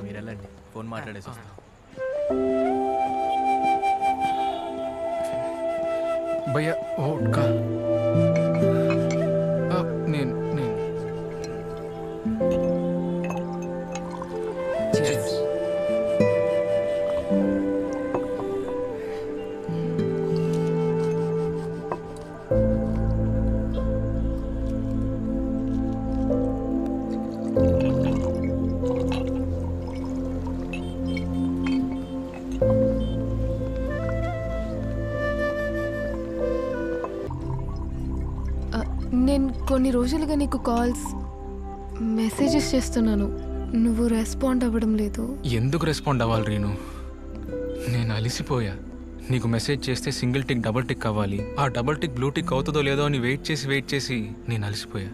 మీరు వెళ్ళండి, ఫోన్ మాట్లాడేసి వస్తాను. భయ్యా ఓట్కా నేను నేను Cheers. నేను కొన్ని రోజులుగా నీకు కాల్స్ మెసేజెస్ చేస్తున్నాను, నువ్వు రెస్పాండ్ అవ్వడం లేదు. ఎందుకు రెస్పాండ్ అవ్వాలి రీను? నేను అలిసిపోయా. నీకు మెసేజ్ చేస్తే సింగిల్ టిక్ డబుల్ టిక్ అవ్వాలి, ఆ డబుల్ టిక్ బ్లూ టిక్ అవుతుందో లేదో అని వెయిట్ చేసి నేను అలిసిపోయా.